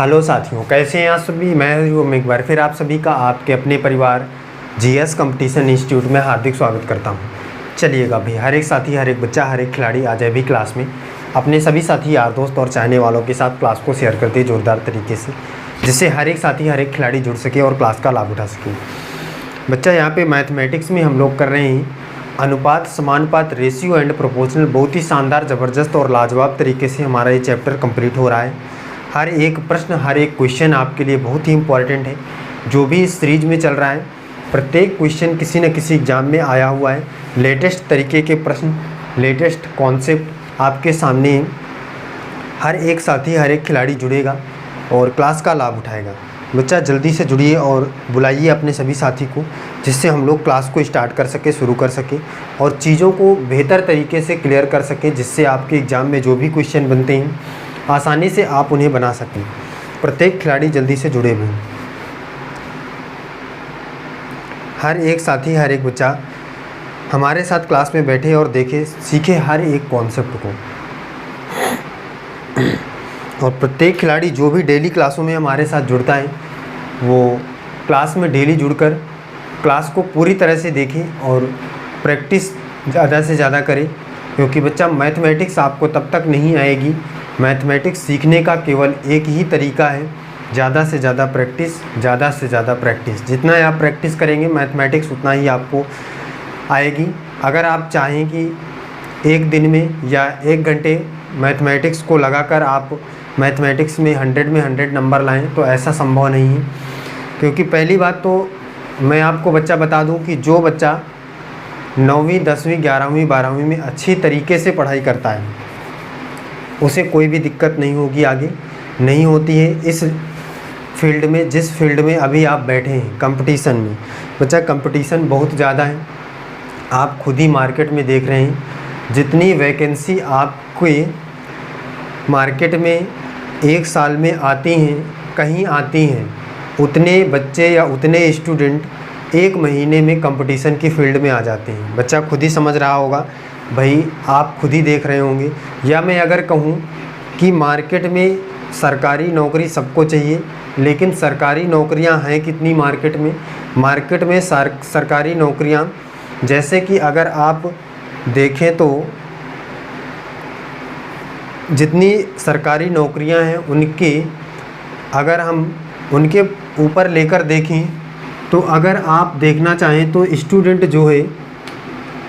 Hello साथियों, कैसे हैं आप सभी। मैं एक बार फिर आप सभी का आपके अपने परिवार जीएस कंपटीशन इंस्टीट्यूट में हार्दिक स्वागत करता हूं। चलिएगा भाई, हर एक साथी, हर एक बच्चा, हर एक खिलाड़ी आ जाए भी क्लास में, अपने सभी साथी, यार दोस्त और चाहने वालों के साथ क्लास को शेयर करते जोरदार तरीके से, जिससे हर एक साथी, हर एक खिलाड़ी जुड़ सके और क्लास का लाभ उठा सके। बच्चा, यहाँ पे मैथमेटिक्स में हम लोग कर रहे हैं अनुपात, समानुपात, रेशियो एंड प्रोपोर्शनल। बहुत ही शानदार, ज़बरदस्त और लाजवाब तरीके से हमारा ये चैप्टर कंप्लीट हो रहा है। हर एक प्रश्न, हर एक क्वेश्चन आपके लिए बहुत ही इम्पॉर्टेंट है। जो भी इस सीरीज में चल रहा है, प्रत्येक क्वेश्चन किसी न किसी एग्ज़ाम में आया हुआ है। लेटेस्ट तरीके के प्रश्न, लेटेस्ट कॉन्सेप्ट आपके सामने हैं। हर एक साथी, हर एक खिलाड़ी जुड़ेगा और क्लास का लाभ उठाएगा। बच्चा, जल्दी से जुड़िए और बुलाइए अपने सभी साथी को, जिससे हम लोग क्लास को स्टार्ट कर सके, शुरू कर सके और चीज़ों को बेहतर तरीके से क्लियर कर सकें, जिससे आपके एग्ज़ाम में जो भी क्वेश्चन बनते हैं आसानी से आप उन्हें बना सकें। प्रत्येक खिलाड़ी जल्दी से जुड़े हुए हैं। हर एक साथी, हर एक बच्चा हमारे साथ क्लास में बैठे और देखे, सीखे हर एक कॉन्सेप्ट को। और प्रत्येक खिलाड़ी जो भी डेली क्लासों में हमारे साथ जुड़ता है, वो क्लास में डेली जुड़कर क्लास को पूरी तरह से देखे और प्रैक्टिस ज़्यादा से ज़्यादा करे। क्योंकि बच्चा, मैथमेटिक्स आपको तब तक नहीं आएगी। मैथमेटिक्स सीखने का केवल एक ही तरीका है, ज़्यादा से ज़्यादा प्रैक्टिस, ज़्यादा से ज़्यादा प्रैक्टिस। जितना आप प्रैक्टिस करेंगे मैथमेटिक्स, उतना ही आपको आएगी। अगर आप चाहें कि एक दिन में या एक घंटे मैथमेटिक्स को लगाकर आप मैथमेटिक्स में 100 नंबर लाएं, तो ऐसा संभव नहीं है। क्योंकि पहली बात तो मैं आपको बच्चा बता दूं कि जो बच्चा 9वीं, 10वीं, 11वीं, 12वीं में अच्छी तरीके से पढ़ाई करता है, उसे कोई भी दिक्कत नहीं होगी, आगे नहीं होती है इस फील्ड में, जिस फील्ड में अभी आप बैठे हैं कंपटीशन में। बच्चा, कंपटीशन बहुत ज़्यादा है, आप खुद ही मार्केट में देख रहे हैं। जितनी वैकेंसी आपके मार्केट में एक साल में आती हैं, कहीं आती हैं, उतने बच्चे या उतने स्टूडेंट एक महीने में कंपटीशन की फील्ड में आ जाते हैं। बच्चा खुद ही समझ रहा होगा भाई, आप खुद ही देख रहे होंगे। या मैं अगर कहूँ कि मार्केट में सरकारी नौकरी सबको चाहिए, लेकिन सरकारी नौकरियां हैं कितनी मार्केट में। मार्केट में सरकारी नौकरियां, जैसे कि अगर आप देखें तो जितनी सरकारी नौकरियां हैं उनके, अगर हम उनके ऊपर लेकर देखें तो अगर आप देखना चाहें तो स्टूडेंट जो है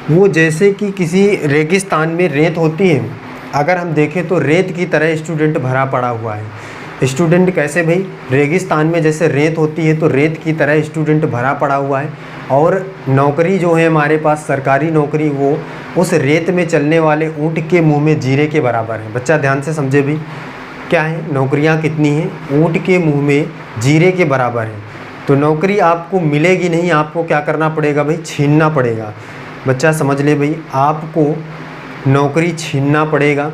वो जैसे कि किसी रेगिस्तान में रेत होती है, अगर हम देखें तो रेत की तरह स्टूडेंट भरा पड़ा हुआ है। स्टूडेंट कैसे भाई, रेगिस्तान में जैसे रेत होती है तो रेत की तरह स्टूडेंट भरा पड़ा हुआ है। और नौकरी जो है हमारे पास, सरकारी नौकरी, वो उस रेत में चलने वाले ऊँट के मुँह में जीरे के बराबर है। बच्चा ध्यान से समझे भी, क्या है, नौकरियाँ कितनी हैं, ऊँट के मुँह में जीरे के बराबर है। तो नौकरी आपको मिलेगी नहीं, आपको क्या करना पड़ेगा भाई, छीनना पड़ेगा। बच्चा समझ ले भाई, आपको नौकरी छीनना पड़ेगा,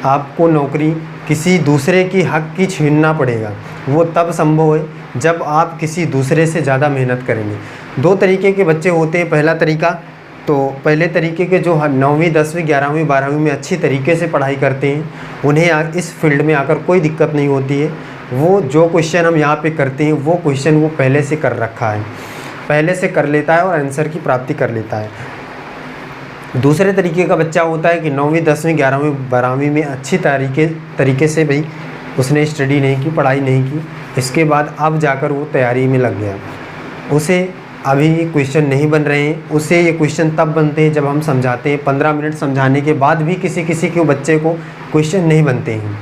आपको नौकरी किसी दूसरे की हक की छीनना पड़ेगा। वो तब संभव है जब आप किसी दूसरे से ज़्यादा मेहनत करेंगे। दो तरीके के बच्चे होते हैं। पहला तरीका तो पहले तरीके के जो 9वीं, 10वीं, 11वीं, 12वीं में अच्छी तरीके से पढ़ाई करते हैं, उन्हें इस फील्ड में आकर कोई दिक्कत नहीं होती है। वो जो क्वेश्चन हम यहाँ पे करते हैं, वो क्वेश्चन वो पहले से कर रखा है, पहले से कर लेता है और आंसर की प्राप्ति कर लेता है। दूसरे तरीके का बच्चा होता है कि 9वीं, 10वीं, 11वीं, 12वीं में अच्छी तरीके से भाई उसने स्टडी नहीं की, पढ़ाई नहीं की, इसके बाद अब जाकर वो तैयारी में लग गया। उसे अभी क्वेश्चन नहीं बन रहे हैं, उसे ये क्वेश्चन तब बनते हैं जब हम समझाते हैं। 15 मिनट समझाने के बाद भी किसी के बच्चे को क्वेश्चन नहीं बनते हैं।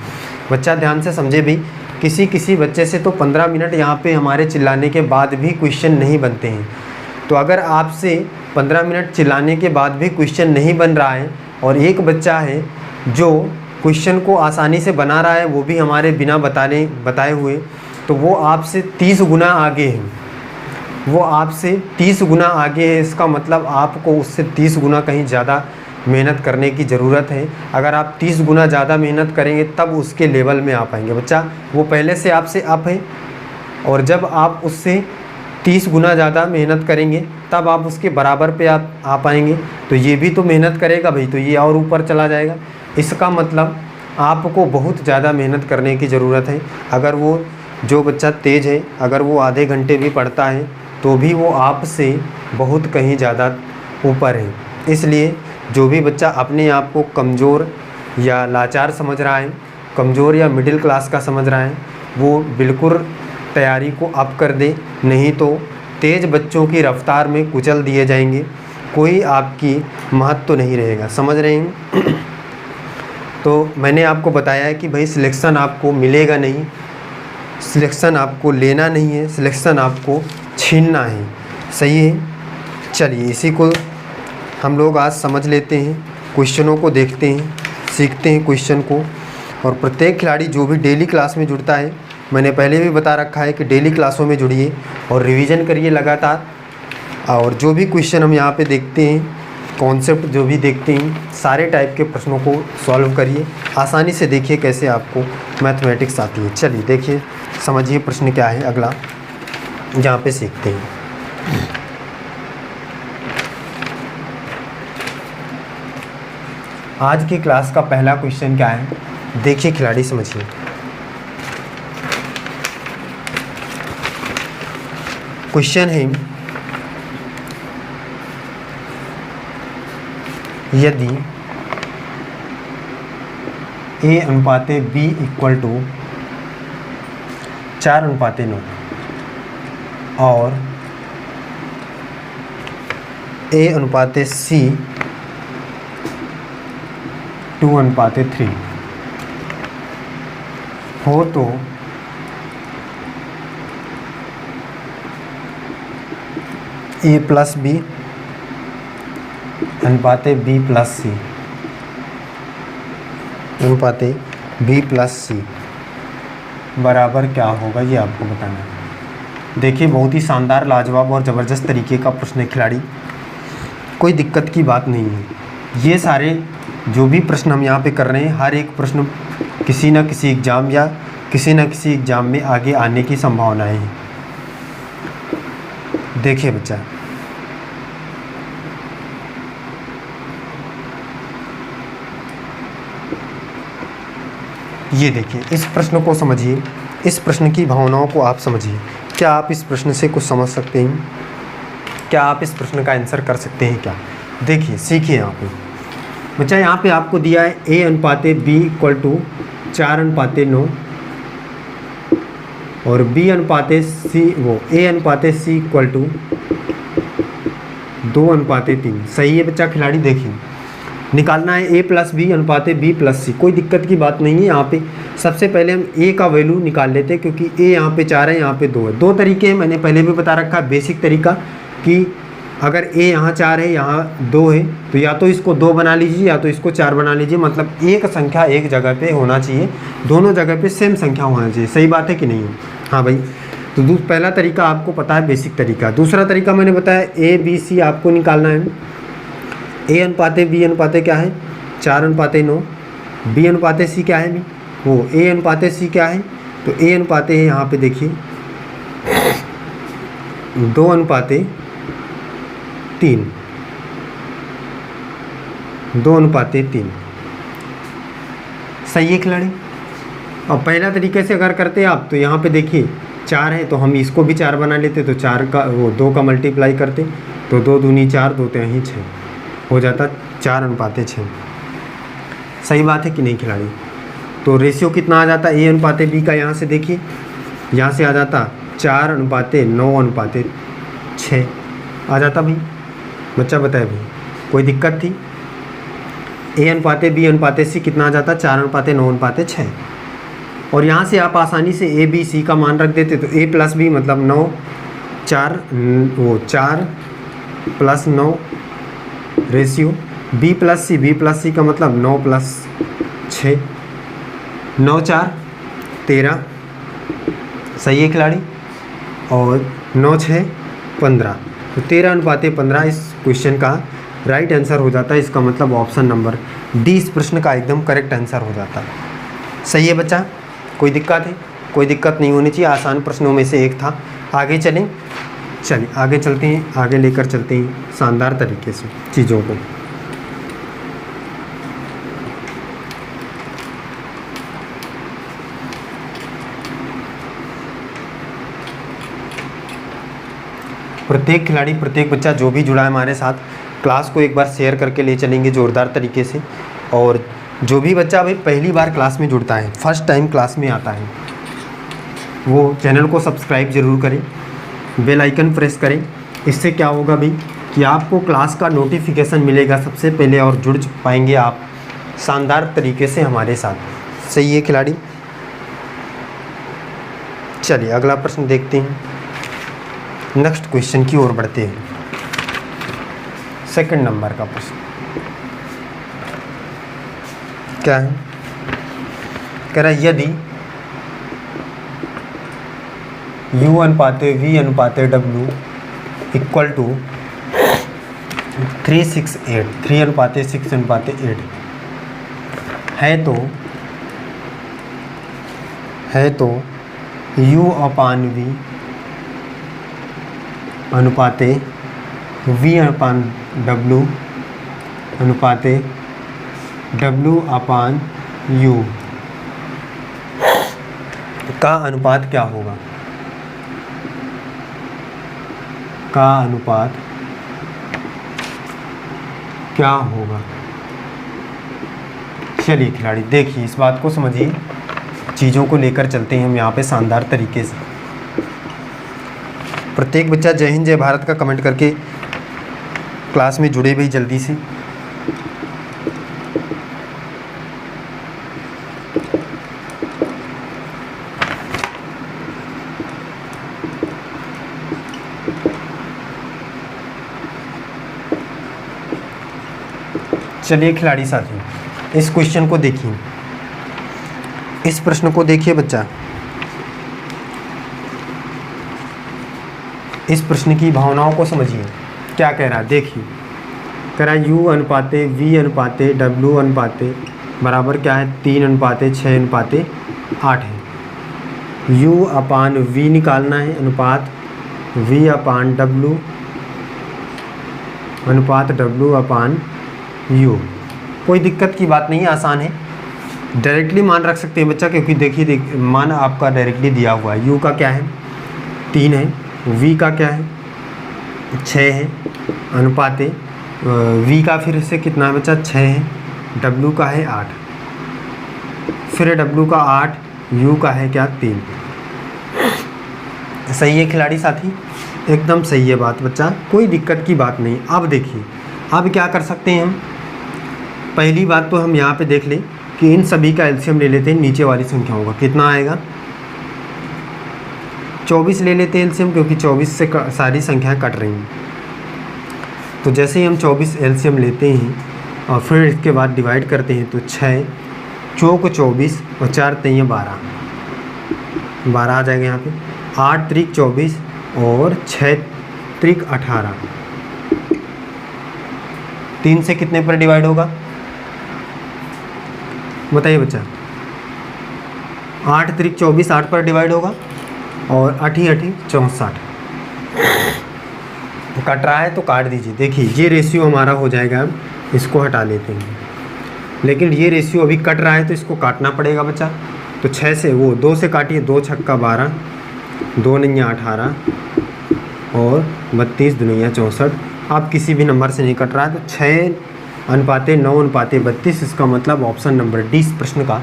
बच्चा ध्यान से समझे भी, किसी बच्चे से तो 15 मिनट यहाँ पे हमारे चिल्लाने के बाद भी क्वेश्चन नहीं बनते हैं। तो अगर आपसे 15 मिनट चिल्लाने के बाद भी क्वेश्चन नहीं बन रहा है और एक बच्चा है जो क्वेश्चन को आसानी से बना रहा है, वो भी हमारे बिना बताए हुए, तो वो आपसे 30 गुना आगे है। वो आपसे 30 गुना आगे है। इसका मतलब आपको उससे 30 गुना कहीं ज़्यादा मेहनत करने की ज़रूरत है। अगर आप 30 गुना ज़्यादा मेहनत करेंगे तब उसके लेवल में आ पाएंगे। बच्चा, वो पहले से आपसे अप है और जब आप उससे 30 गुना ज़्यादा मेहनत करेंगे तब आप उसके बराबर पे आप आ पाएंगे। तो ये भी तो मेहनत करेगा भाई, तो ये और ऊपर चला जाएगा। इसका मतलब आपको बहुत ज़्यादा मेहनत करने की ज़रूरत है। अगर वो जो बच्चा तेज़ है, अगर वो आधे घंटे भी पढ़ता है तो भी वो आपसे बहुत कहीं ज़्यादा ऊपर है। इसलिए जो भी बच्चा अपने आप को कमज़ोर या लाचार समझ रहा है, कमज़ोर या मिडिल क्लास का समझ रहा है, वो बिल्कुल तैयारी को अप कर दे, नहीं तो तेज़ बच्चों की रफ्तार में कुचल दिए जाएंगे, कोई आपकी महत्व नहीं रहेगा। समझ रहे हैं? तो मैंने आपको बताया है कि भाई सिलेक्शन आपको मिलेगा नहीं, सिलेक्शन आपको लेना नहीं है, सिलेक्शन आपको छीनना है। सही है? चलिए इसी को हम लोग आज समझ लेते हैं, क्वेश्चनों को देखते हैं, सीखते हैं क्वेश्चन को। और प्रत्येक खिलाड़ी जो भी डेली क्लास में जुड़ता है, मैंने पहले भी बता रखा है कि डेली क्लासों में जुड़िए और रिवीजन करिए लगातार। और जो भी क्वेश्चन हम यहाँ पे देखते हैं, कॉन्सेप्ट जो भी देखते हैं, सारे टाइप के प्रश्नों को सॉल्व करिए, आसानी से देखिए कैसे आपको मैथमेटिक्स आती है। चलिए देखिए, समझिए प्रश्न क्या है अगला, जहाँ पे सीखते हैं। आज की क्लास का पहला क्वेश्चन क्या है, देखिए खिलाड़ी समझिए। क्वेश्चन है, यदि A अनुपाते B इक्वल टू 4:9 और A अनुपाते C 2:3 हो तो A plus B अनुपाते B plus C अनुपाते B plus C बराबर क्या होगा, ये आपको बताना है। देखिए बहुत ही शानदार, लाजवाब और ज़बरदस्त तरीके का प्रश्न है खिलाड़ी, कोई दिक्कत की बात नहीं है। ये सारे जो भी प्रश्न हम यहाँ पे कर रहे हैं, हर एक प्रश्न किसी न किसी एग्ज़ाम या किसी न किसी एग्ज़ाम में आगे आने की संभावनाएं हैं। देखिए बच्चा, ये देखिए, इस प्रश्न को समझिए, इस प्रश्न की भावनाओं को आप समझिए। क्या आप इस प्रश्न से कुछ समझ सकते हैं? क्या आप इस प्रश्न का आंसर कर सकते हैं क्या? देखिए सीखिए यहाँ पे बच्चा, यहाँ पे आपको दिया है A अनुपाते B इक्वल टू 4:9 और B अनुपाते C, वो A अनुपाते C इक्वल टू 2:3। सही है बच्चा खिलाड़ी? देखिए निकालना है A plus B अनुपाते B plus C, कोई दिक्कत की बात नहीं है। यहाँ पे सबसे पहले हम A का वैल्यू निकाल लेते हैं, क्योंकि A यहाँ पे 4 है, यहाँ पे 2 है। दो तरीके हैं, मैंने पहले भी बता रखा है, बेसिक तरीका कि अगर A यहाँ 4 है, यहाँ 2 है, तो या तो इसको 2 बना लीजिए या तो इसको 4 बना लीजिए। मतलब एक संख्या एक जगह पे होना चाहिए, दोनों जगह पे सेम संख्या होना चाहिए। सही बात है कि नहीं है? हाँ भाई, तो पहला तरीका आपको पता है, बेसिक तरीका। दूसरा तरीका मैंने बताया A B C आपको निकालना है। A अनुपाते B अनुपाते क्या है? 4:9। B अनुपाते C क्या है? वो A अनुपाते C क्या है? तो A अनुपाते है यहाँ पे देखिए 2:3, 2:3। सही है खिलाड़ी? और पहला तरीके से अगर करते आप तो यहाँ पे देखिए 4 है, तो हम इसको भी 4 बना लेते, तो 4 का वो 2 का मल्टीप्लाई करते, तो 2 दूनी 4, 2 3 6 हो जाता 4:6। सही बात है कि नहीं खिलाड़ी? तो रेशियो कितना आ जाता A अनुपाते B का? यहाँ से देखिए, यहाँ से आ जाता 4:9:6 आ जाता। भाई बच्चा बताए भाई, कोई दिक्कत थी? A अनुपाते B अनुपाते C कितना आ जाता? 4:9:6। और यहाँ से आप आसानी से A B C का मान रख देते, तो A प्लस B मतलब 9, 4 वो 4 plus 9 ratio B plus C का मतलब 9 प्लस 6, 9 4 13। सही है खिलाड़ी? और 9 6 15, तो 13:15 इस क्वेश्चन का राइट आंसर हो जाता है। इसका मतलब ऑप्शन नंबर डी इस प्रश्न का एकदम करेक्ट आंसर हो जाता है। सही है बच्चा? कोई दिक्कत है? कोई दिक्कत नहीं होनी चाहिए, आसान प्रश्नों में से एक था। आगे चलें, चलिए आगे चलते हैं, आगे लेकर चलते हैं शानदार तरीके से चीज़ों को। प्रत्येक खिलाड़ी, प्रत्येक बच्चा जो भी जुड़ा है हमारे साथ, क्लास को एक बार शेयर करके ले चलेंगे ज़ोरदार तरीके से। और जो भी बच्चा अभी पहली बार क्लास में जुड़ता है, फर्स्ट टाइम क्लास में आता है, वो चैनल को सब्सक्राइब ज़रूर करें, बेल आइकन प्रेस करें। इससे क्या होगा भाई कि आपको क्लास का नोटिफिकेशन मिलेगा सबसे पहले और जुड़ पाएंगे आप शानदार तरीके से हमारे साथ। सही है खिलाड़ी। चलिए अगला प्रश्न देखते हैं, नेक्स्ट क्वेश्चन की ओर बढ़ते हैं। सेकंड नंबर का प्रश्न क्या है, कह रहा है यदि U अनुपाते V अनुपाते W इक्वल टू 3:6:8, 3 अनुपाते 6 अनुपाते 8 है तो U अपान V अनुपाते V अपान W अनुपाते W अपान U का अनुपात क्या होगा, का अनुपात क्या होगा। चलिए खिलाड़ी देखिए, इस बात को समझिए, चीज़ों को लेकर चलते हैं हम यहाँ पे शानदार तरीके से। प्रत्येक बच्चा जय हिंद जय भारत का कमेंट करके क्लास में जुड़े भी जल्दी से। चलिए खिलाड़ी साथियों, इस क्वेश्चन को देखिए, इस प्रश्न को देखिए बच्चा, इस प्रश्न की भावनाओं को समझिए। क्या कह रहा है देखिए, कह रहा है U अनुपाते V अनुपाते W अनुपाते बराबर क्या है 3 अनुपाते 6 अनुपाते 8 है। U अपान V निकालना है, अनुपात V अपान W अनुपात W अपान U। कोई दिक्कत की बात नहीं है, आसान है, डायरेक्टली मान रख सकते हैं बच्चा, क्योंकि देखिए मान आपका डायरेक्टली दिया हुआ है। U का क्या है 3 है, V का क्या है 6 है, अनुपाते V का फिर से कितना है बच्चा 6 है, W का है 8, फिर W का 8, U का है क्या 3। सही है खिलाड़ी साथी, एकदम सही है बात बच्चा, कोई दिक्कत की बात नहीं। अब देखिए, अब क्या कर सकते हैं हम, पहली बात तो हम यहाँ पे देख लें कि इन सभी का एलसीएम ले लेते हैं, नीचे वाली संख्याओं का कितना आएगा 24 ले लेते हैं एलसीएम, क्योंकि 24 से सारी संख्याएं कट रही हैं। तो जैसे ही हम 24 एलसीएम लेते हैं और फिर इसके बाद डिवाइड करते हैं, तो 6 चौक 24 और 4 3 12 आ जाएगा यहाँ पे, 8 त्रिक 24 और 6 त्रिक 18, 3 से कितने पर डिवाइड होगा बताइए बच्चा, 8 त्रिक 24 8 पर डिवाइड होगा और 8 8 64। कट रहा है तो काट दीजिए। देखिए ये रेशियो हमारा हो जाएगा, इसको हटा लेते हैं, लेकिन ये रेशियो अभी कट रहा है तो इसको काटना पड़ेगा बच्चा। तो 6 से वो 2 से काटिए, 2 छक्का 12, 2 9 18 और 32 दुनिया 64। आप किसी भी नंबर से नहीं कट रहा है, तो 6 अनुपाते 9 अनुपाते 32, इसका मतलब ऑप्शन नंबर डी इस प्रश्न का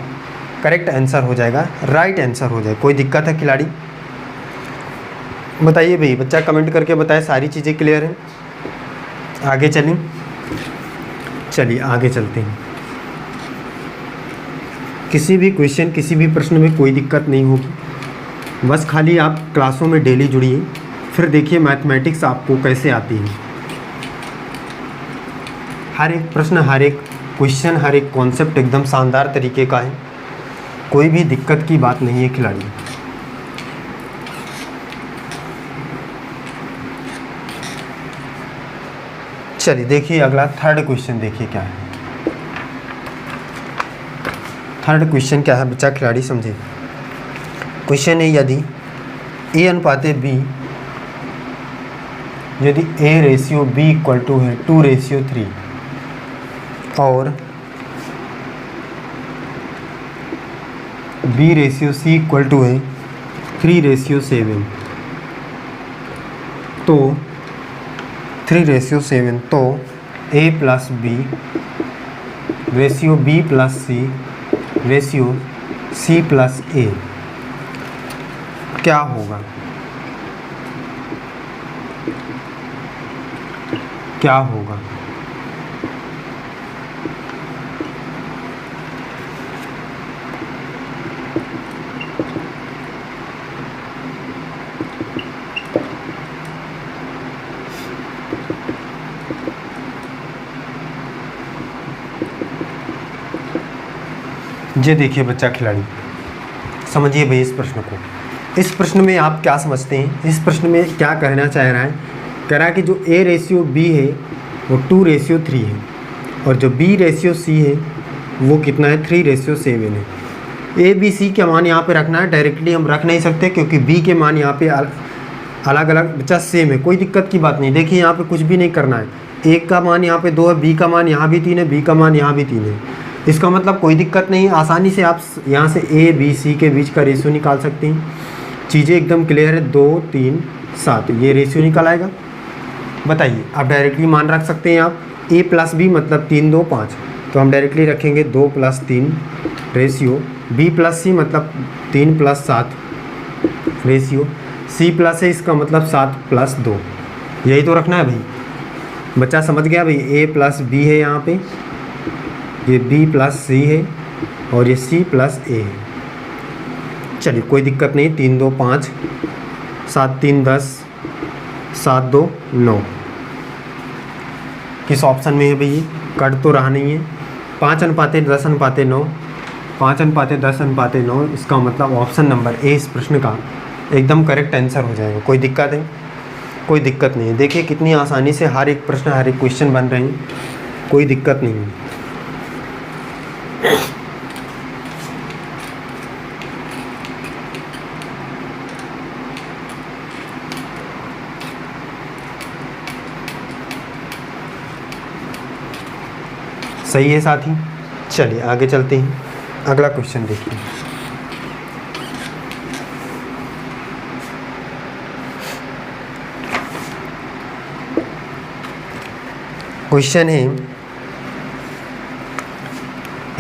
करेक्ट आंसर हो जाएगा, राइट आंसर हो जाएगा। कोई दिक्कत है खिलाड़ी बताइए भाई, बच्चा कमेंट करके बताए सारी चीज़ें क्लियर हैं। आगे चलें, चलिए आगे चलते हैं। किसी भी क्वेश्चन किसी भी प्रश्न में कोई दिक्कत नहीं होगी, बस खाली आप क्लासों में डेली जुड़िए, फिर देखिए मैथमेटिक्स आपको कैसे आती है। हर एक प्रश्न, हर एक क्वेश्चन, हर एक कॉन्सेप्ट एकदम शानदार तरीके का है, कोई भी दिक्कत की बात नहीं है खिलाड़ी। चलिए देखिए अगला थर्ड क्वेश्चन देखिए क्या है। थर्ड क्वेश्चन क्या है बच्चा खिलाड़ी समझे। क्वेश्चन है यदि A अनुपाते B, यदि A ratio B equal to है 2:3 और B ratio C equal to है 3:7, तो 3:7, तो A plus B ratio B plus C ratio C plus A क्या होगा? क्या होगा? ये देखिए बच्चा खिलाड़ी, समझिए भाई इस प्रश्न को। इस प्रश्न में आप क्या समझते हैं? इस प्रश्न में क्या कहना चाह रहा है? कह रहा है कि जो A रेशियो B है वो 2:3 है, और जो B रेशियो C है वो कितना है? 3:7 है। A B C का मान यहाँ पे रखना है, डायरेक्टली हम रख नहीं सकते क्योंकि B के मान यहाँ पे अलग अलग बच्चा सेम है, कोई दिक्कत की बात नहीं। देखिए यहाँ पे कुछ भी नहीं करना है, A का मान यहाँ पे 2 है, B का मान यहाँ भी 3 है, B का मान यहाँ भी 3 है। इसका मतलब कोई दिक्कत नहीं, आसानी से आप यहाँ से A B C के बीच का रेशियो निकाल सकते हैं। चीज़ें एकदम क्लियर है। 2 3 7 ये रेशियो निकल आएगा। बताइए, आप डायरेक्टली मान रख सकते हैं। आप A प्लस बी मतलब 3 2 5, तो हम डायरेक्टली रखेंगे 2 + 3 रेशियो B प्लस C मतलब 3 + 7 रेशियो C प्लस है, इसका मतलब 7 + 2। यही तो रखना है भाई। बच्चा समझ गया भाई? A प्लस B है यहाँ पे, ये B प्लस C है, और ये C प्लस A है। चलिए कोई दिक्कत नहीं। 3 2 5, 7 3 10, 7 2 9। किस ऑप्शन में है भाई? कट तो रहा नहीं है। 5:10:9, 5:10:9, इसका मतलब ऑप्शन नंबर A इस प्रश्न का एकदम करेक्ट आंसर हो जाएगा। कोई दिक्कत है? कोई दिक्कत नहीं है। देखिए कितनी आसानी से हर एक प्रश्न, हर एक क्वेश्चन बन रहे हैं, कोई दिक्कत नहीं है। सही है साथी? चलिए आगे चलते हैं। अगला क्वेश्चन देखिए। क्वेश्चन है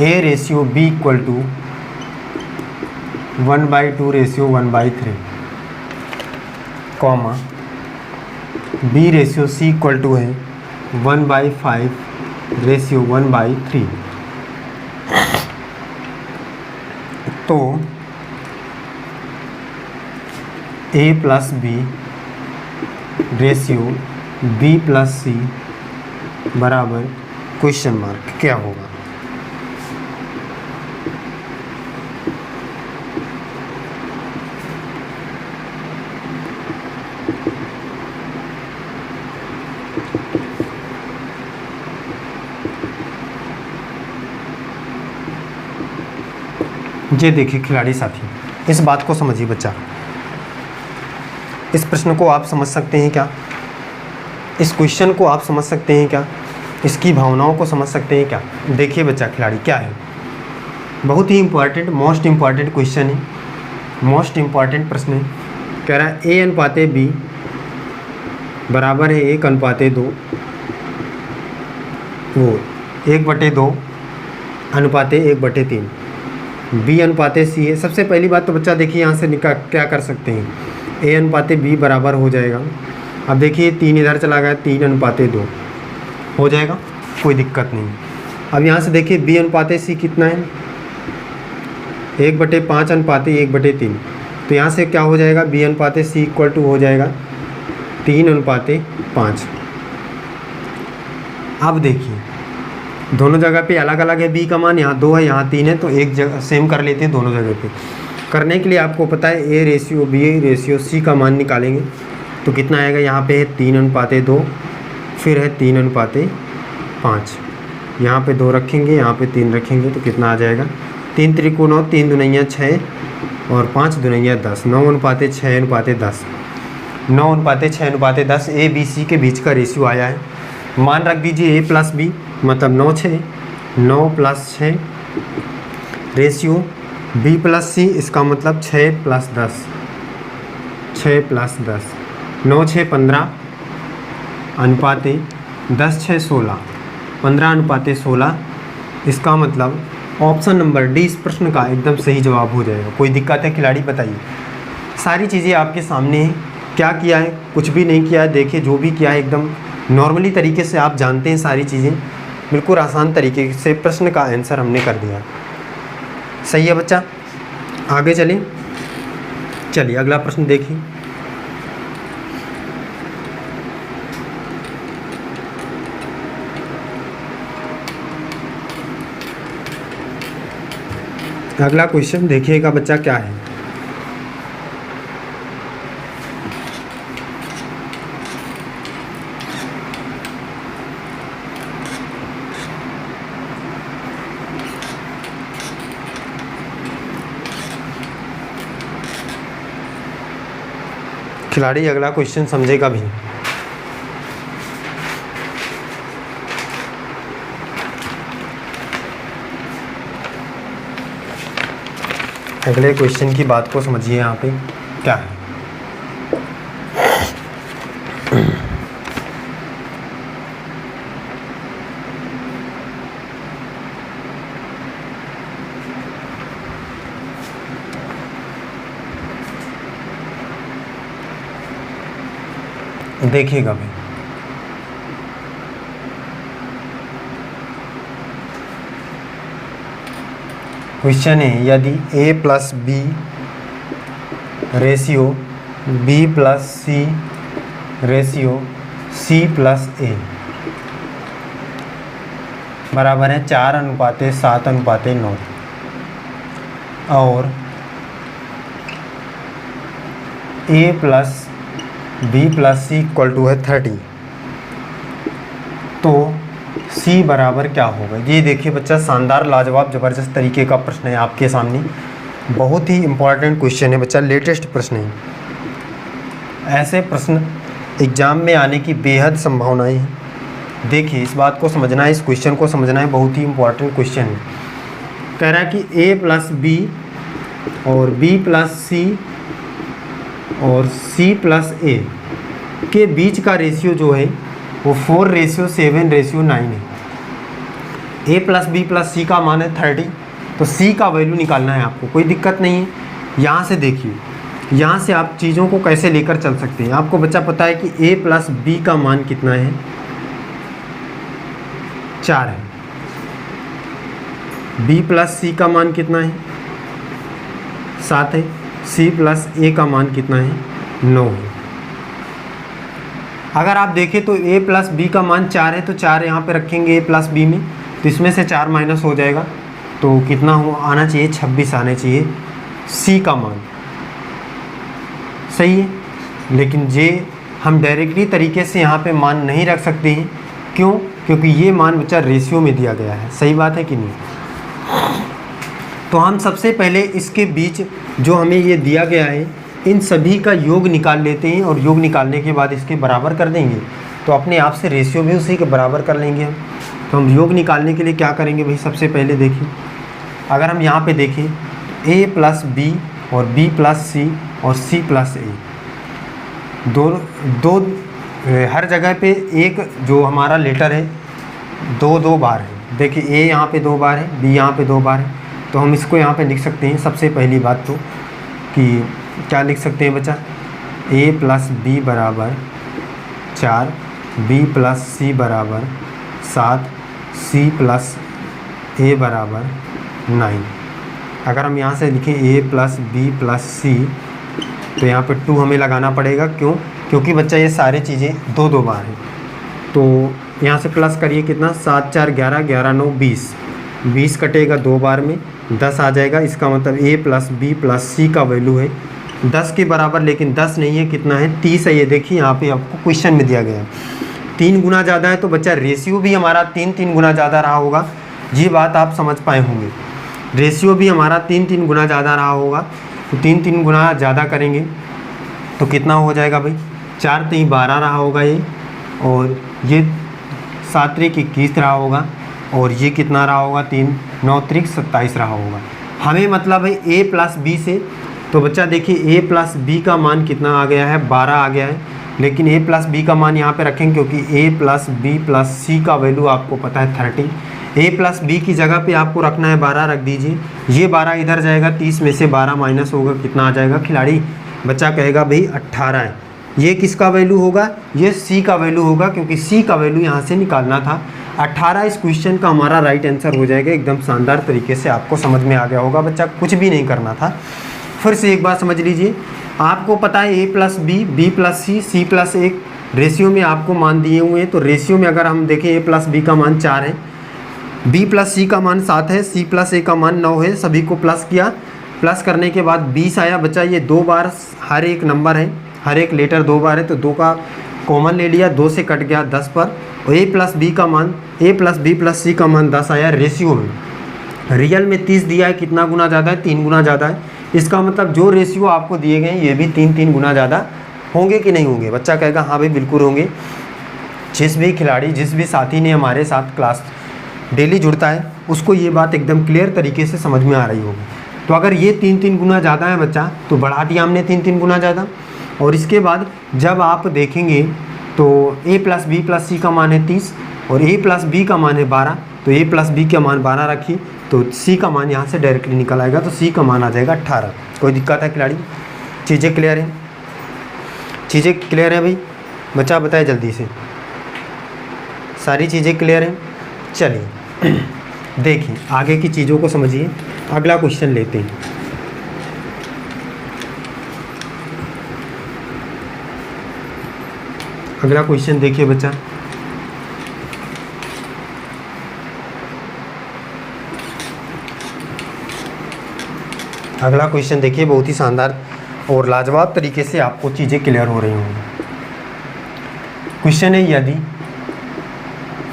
A ratio B equal to 1/2 ratio 1/3, comma B ratio C equal to है 1/5 रेशियो 1/3। तो A plus B ratio B plus C बराबर क्वेश्चन मार्क क्या होगा? ये देखिए खिलाड़ी साथी, इस बात को समझिए बच्चा। इस प्रश्न को आप समझ सकते हैं क्या? इस क्वेश्चन को आप समझ सकते हैं क्या? इसकी भावनाओं को समझ सकते हैं क्या? देखिए बच्चा खिलाड़ी क्या है, बहुत ही इम्पॉर्टेंट, मोस्ट इम्पॉर्टेंट क्वेश्चन है, मोस्ट इम्पॉर्टेंट प्रश्न है। कह रहा है A अनुपाते B बराबर है 1:2, वो 1/2 अनुपाते 1/3, B अनुपाते C है। सबसे पहली बात तो बच्चा देखिए यहाँ से क्या कर सकते हैं, A अनुपाते B बराबर हो जाएगा। अब देखिए 3 इधर चला गया, 3:2 हो जाएगा, कोई दिक्कत नहीं। अब यहाँ से देखिए B अनुपाते C कितना है? 1/5 अनुपाते 1/3, तो यहाँ से क्या हो जाएगा? B अनुपाते C इक्वल टू हो जाएगा 3:5। अब देखिए दोनों जगह पे अलग अलग है B का मान, यहाँ 2 है यहाँ 3 है, तो एक जगह सेम कर लेते हैं दोनों जगह पे। करने के लिए आपको पता है A ratio B ratio C का मान निकालेंगे तो कितना आएगा? यहाँ पे है 3:2, फिर है 3:5, यहाँ पे 2 रखेंगे, यहाँ पे 3 रखेंगे, तो कितना आ जाएगा? 3 त्रिको 9, 3 दूनिया 6 और 5 दूनिया 10, 9:6:10, 9:6:10 A B C के बीच का रेशियो आया है। मान रख दीजिए A प्लस B मतलब 9 + 6 रेशियो B प्लस C, इसका मतलब 6 + 10, 6 + 10, 9 6 15, अनुपाते 10, 6, 16, 15 अनुपाते 16। इसका मतलब ऑप्शन नंबर डी इस प्रश्न का एकदम सही जवाब हो जाएगा। कोई दिक्कत है खिलाड़ी बताइए? सारी चीज़ें आपके सामने हैं। क्या किया है? कुछ भी नहीं किया है। देखिए जो भी किया है एकदम नॉर्मली तरीके से आप जानते हैं सारी चीज़ें, बिल्कुल आसान तरीके से प्रश्न का आंसर हमने कर दिया। सही है बच्चा, आगे चलें। चलिए अगला प्रश्न देखिए। अगला क्वेश्चन देखिएगा बच्चा क्या है। खिलाड़ी अगला क्वेश्चन समझेगा भी। अगले क्वेश्चन की बात को समझिए। यहाँ पे क्या है? देखिएगा भाई, क्वेश्चन है यदि a plus B ratio b plus C ratio c plus a बराबर है 4:7:9 और a plus b plus C equal to है 30, तो c बराबर क्या होगा? ये देखिए बच्चा, शानदार लाजवाब ज़बरदस्त तरीके का प्रश्न है आपके सामने। बहुत ही इम्पॉर्टेंट क्वेश्चन है बच्चा, लेटेस्ट प्रश्न है। ऐसे प्रश्न एग्ज़ाम में आने की बेहद संभावनाएं हैं। देखिए इस बात को समझना है, इस क्वेश्चन को समझना है, बहुत ही इम्पॉर्टेंट क्वेश्चन है। कह रहा है कि a प्लस बी और b प्लस सी और c प्लस a के बीच का रेशियो जो है वो 4:7:9 है। a प्लस बी प्लस सी का मान है 30, तो c का वैल्यू निकालना है आपको। कोई दिक्कत नहीं है। यहाँ से देखिए, यहाँ से आप चीज़ों को कैसे लेकर चल सकते हैं। आपको बच्चा पता है कि a प्लस बी का मान कितना है? 4 है। b प्लस सी का मान कितना है? 7 है। c प्लस a का मान कितना है? 9 है। अगर आप देखें तो a प्लस बी का मान 4 है, तो 4 यहाँ पे रखेंगे a प्लस बी में, तो इसमें से 4 माइनस हो जाएगा, तो कितना हो आना चाहिए? 26 आना चाहिए c का मान। सही है, लेकिन ये हम डायरेक्टली तरीके से यहाँ पे मान नहीं रख सकते हैं। क्यों? क्योंकि ये मान बच्चा रेशियो में दिया गया है। सही बात है कि नहीं? तो हम सबसे पहले इसके बीच जो हमें ये दिया गया है, इन सभी का योग निकाल लेते हैं और योग निकालने के बाद इसके बराबर कर देंगे, तो अपने आप से रेशियो भी उसी के बराबर कर लेंगे हम। तो हम योग निकालने के लिए क्या करेंगे भाई? सबसे पहले देखिए, अगर हम यहाँ पे देखें a प्लस बी और b प्लस सी और c प्लस a, दो हर जगह पे एक जो हमारा लेटर है दो बार है। देखिए a यहाँ पे 2 बार है, b यहाँ पे 2 बार है, तो हम इसको यहाँ पे लिख सकते हैं। सबसे पहली बात तो कि क्या लिख सकते हैं बच्चा? a प्लस बी बराबर 4, b प्लस सी बराबर 7, c प्लस a बराबर 9। अगर हम यहाँ से लिखें a प्लस बी प्लस सी, तो यहाँ पे 2 हमें लगाना पड़ेगा। क्यों? क्योंकि बच्चा ये सारी चीज़ें 2 बार हैं। तो यहाँ से प्लस करिए, कितना? 7 4 11, 11 9 20, 20 कटेगा 2 बार में, 10 आ जाएगा। इसका मतलब a प्लस बी प्लस सी का वैल्यू है 10 के बराबर, लेकिन 10 नहीं है, कितना है? 30 है। ये देखिए यहाँ पे आपको क्वेश्चन में दिया गया है 3 गुना ज़्यादा है, तो बच्चा रेशियो भी हमारा 3 गुना ज़्यादा रहा होगा। ये बात आप समझ पाए होंगे। रेशियो भी हमारा 3 गुना ज़्यादा रहा होगा, तो 3 गुना ज़्यादा करेंगे तो कितना हो जाएगा भाई? 4 3 12 रहा होगा ये, और ये 7 3 21 रहा होगा, और ये कितना रहा होगा? 3 9 3 27 रहा होगा। हमें मतलब है a प्लस बी से, तो बच्चा देखिए a प्लस बी का मान कितना आ गया है? 12 आ गया है। लेकिन a प्लस बी का मान यहाँ पे रखेंगे क्योंकि a प्लस बी प्लस सी का वैल्यू आपको पता है 30। a प्लस बी की जगह पे आपको रखना है 12, रख दीजिए। ये 12 इधर जाएगा, 30 में से 12 माइनस होगा, कितना आ जाएगा खिलाड़ी? बच्चा कहेगा भाई 18 है। ये किसका वैल्यू होगा? ये c का वैल्यू होगा, क्योंकि c का वैल्यू यहाँ से निकालना था। 18 इस क्वेश्चन का हमारा राइट आंसर हो जाएगा। एकदम शानदार तरीके से आपको समझ में आ गया होगा बच्चा, कुछ भी नहीं करना था। फिर से एक बार समझ लीजिए, आपको पता है a plus B, B plus C, C plus 1 ratio में आपको मान दिए हुए हैं। तो रेशियो में अगर हम देखें a प्लस बी का मान 4 है, b प्लस सी का मान 7 है, c प्लस a का मान 9 है। सभी को प्लस किया, प्लस करने के बाद 20 आया। बच्चा ये 2 बार हर एक नंबर है, हर एक लेटर 2 बार है, तो 2 का कॉमन ले लिया, 2 से कट गया 10 पर। और a प्लस बी का मान, a प्लस बी प्लस सी का मान 10 आया। रेशियो में रियल में 30 दिया है, कितना गुना ज़्यादा है? 3 गुना ज़्यादा है। इसका मतलब जो रेशियो आपको दिए गए हैं ये भी 3 गुना ज़्यादा होंगे कि नहीं होंगे? बच्चा कहेगा हाँ भाई बिल्कुल होंगे। जिस भी खिलाड़ी, जिस भी साथी ने हमारे साथ क्लास डेली जुड़ता है उसको ये बात एकदम क्लियर तरीके से समझ में आ रही होगी। तो अगर ये 3 गुना ज़्यादा है बच्चा, तो बढ़ा दिया हमने 3 गुना ज़्यादा। और इसके बाद जब आप देखेंगे तो a प्लस बी प्लस सी का मान है 30 और a प्लस बी का मान है 12, तो a प्लस बी का मान 12 रखिए, तो c का मान यहाँ से डायरेक्टली निकल आएगा, तो c का मान आ जाएगा 18। कोई दिक्कत है खिलाड़ी? चीज़ें क्लियर हैं? चीज़ें क्लियर है भाई? बच्चा बताए जल्दी से, सारी चीज़ें क्लियर हैं? चलिए देखिए आगे की चीज़ों को समझिए। अगला क्वेश्चन लेते हैं। अगला क्वेश्चन देखिए बच्चा, अगला क्वेश्चन देखिए, बहुत ही शानदार और लाजवाब तरीके से आपको चीज़ें क्लियर हो रही होंगी। क्वेश्चन है, यदि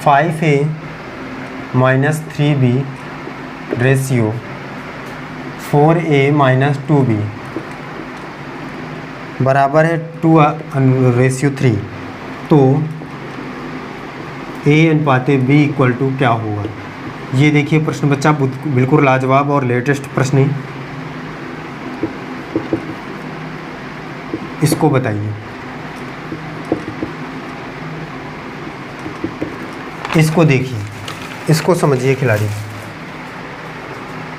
5a minus 3b ratio 4a minus 2b बराबर है 2:3, तो a अनुपात b इक्वल टू क्या होगा? ये देखिए प्रश्न बच्चा बिल्कुल लाजवाब और लेटेस्ट प्रश्न है, इसको बताइए। इसको देखिए, इसको समझिए खिलाड़ी।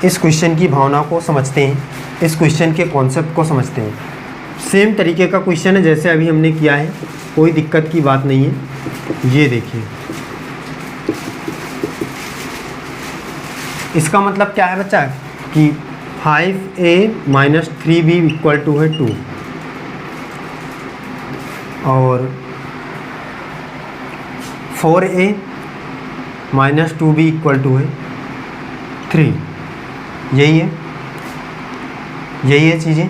इस क्वेश्चन की भावना को समझते हैं, इस क्वेश्चन के कॉन्सेप्ट को समझते हैं। सेम तरीके का क्वेश्चन है जैसे अभी हमने किया है, कोई दिक्कत की बात नहीं है। ये देखिए, इसका मतलब क्या है बच्चा कि 5a minus 3b equal to है 2 और 4a minus 2b equal to है 3। यही है चीज़ें।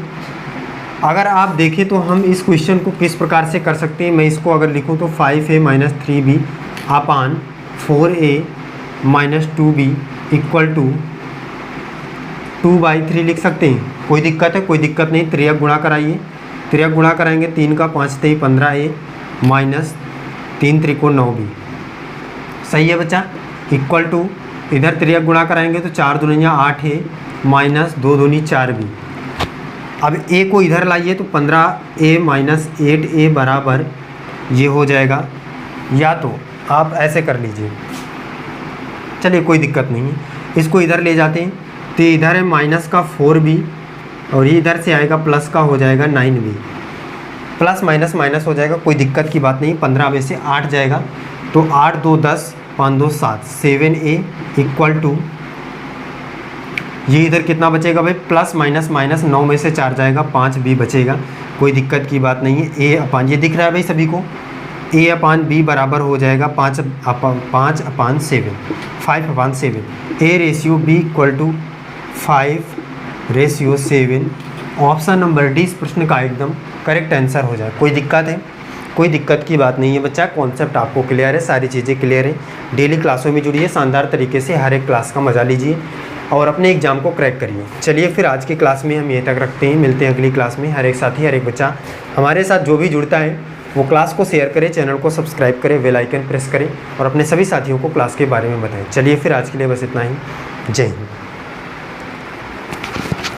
अगर आप देखें तो हम इस क्वेश्चन को किस प्रकार से कर सकते हैं। मैं इसको अगर लिखूं तो 5a minus 3b upon 4a minus 2b equal to 2/3 लिख सकते हैं। कोई दिक्कत है? कोई दिक्कत नहीं। त्रियक गुणा कराइए, त्रियक गुणा कराएंगे 3 का 5 3 15a माइनस 3 त्रिकोण 9b। सही है बच्चा? इक्वल टू इधर त्रियक गुणा कराएंगे तो 4 दूनिया 8a माइनस 2 दूनी 4b। अब a को इधर लाइए तो 15a माइनस 8a बराबर ये हो जाएगा, या तो आप ऐसे कर लीजिए, चलिए कोई दिक्कत नहीं है। इसको इधर ले जाते हैं तो इधर है माइनस का 4b और ये इधर से आएगा प्लस का हो जाएगा 9b। प्लस माइनस माइनस हो जाएगा, कोई दिक्कत की बात नहीं। 15 में से 8 जाएगा तो 8 2 10 5 2 7 7a इक्वल टू ये इधर कितना बचेगा भाई? प्लस माइनस माइनस 9 में से 4 जाएगा 5b बचेगा, कोई दिक्कत की बात नहीं है। a अपान ये दिख रहा है भाई सभी को, a अपान b बराबर हो जाएगा 5 upon 7 5/7। a ratio b equal to 5/7। Option number D इस प्रश्न का एकदम करेक्ट आंसर हो जाए। कोई दिक्कत है? कोई दिक्कत की बात नहीं है बच्चा। कॉन्सेप्ट आपको क्लियर है, सारी चीज़ें क्लियर है। डेली क्लासों में जुड़िए, शानदार तरीके से हर एक क्लास का मज़ा लीजिए और अपने एग्ज़ाम को क्रैक करिए। चलिए फिर आज की क्लास में हम ये तक रखते हैं, मिलते हैं अगली क्लास में। हर एक साथी, हर एक बच्चा हमारे साथ जो भी जुड़ता है वो क्लास को शेयर करें, चैनल को सब्सक्राइब करें, बेल आइकन प्रेस करें और अपने सभी साथियों को क्लास के बारे में बताएं। चलिए फिर आज के लिए बस इतना ही। जय हिंद।